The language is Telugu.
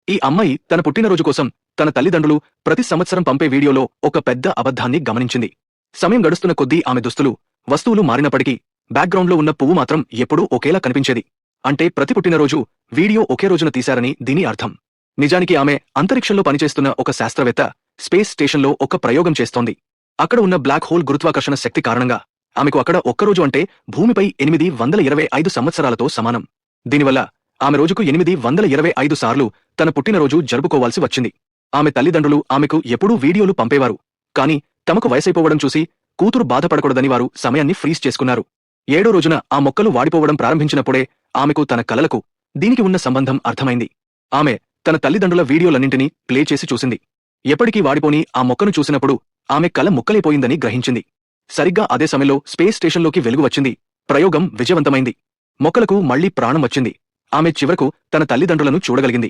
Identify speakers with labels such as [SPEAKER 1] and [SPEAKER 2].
[SPEAKER 1] ఈ అమ్మాయి తన పుట్టినరోజు కోసం తన తల్లిదండ్రులు ప్రతి సంవత్సరం పంపే వీడియోలో ఒక పెద్ద అబద్ధాన్ని గమనించింది. సమయం గడుస్తున్న కొద్దీ ఆమె దుస్తులు, వస్తువులు మారినప్పటికీ బ్యాక్గ్రౌండ్లో ఉన్న పువ్వు మాత్రం ఎప్పుడూ ఒకేలా కనిపించేది. అంటే ప్రతి పుట్టినరోజు వీడియో ఒకే రోజున తీశారని దీని అర్థం. నిజానికి ఆమె అంతరిక్షంలో పనిచేస్తున్న ఒక శాస్త్రవేత్త స్పేస్ స్టేషన్లో ఒక ప్రయోగం చేస్తోంది. అక్కడ ఉన్న బ్లాక్ హోల్ గురుత్వాకర్షణ శక్తి కారణంగా ఆమెకు అక్కడ ఒక్కరోజు అంటే భూమిపై 825 సంవత్సరాలతో సమానం. దీనివల్ల ఆమె రోజుకు 825 సార్లు తన పుట్టినరోజు జరుపుకోవాల్సి వచ్చింది. ఆమె తల్లిదండ్రులు ఆమెకు ఎప్పుడూ వీడియోలు పంపేవారు. కానీ తమకు వయసైపోవడం చూసి కూతురు బాధపడకూడదని వారు సమయాన్ని ఫ్రీజ్ చేసుకున్నారు. 7వ రోజున ఆ మొక్కలు వాడిపోవడం ప్రారంభించినప్పుడే ఆమెకు తన కలలకు దీనికి ఉన్న సంబంధం అర్థమైంది. ఆమె తన తల్లిదండ్రుల వీడియోలన్నింటినీ ప్లే చేసి చూసింది. ఎప్పటికీ వాడిపోని ఆ మొక్కను చూసినప్పుడు ఆమె కల ముక్కలైపోయిందని గ్రహించింది. సరిగ్గా అదే సమయంలో స్పేస్ స్టేషన్లోకి వెలుగు వచ్చింది. ప్రయోగం విజయవంతమైంది. మొక్కలకు మళ్లీ ప్రాణం వచ్చింది. ఆమె చివరకు తన తల్లిదండ్రులను చూడగలిగింది.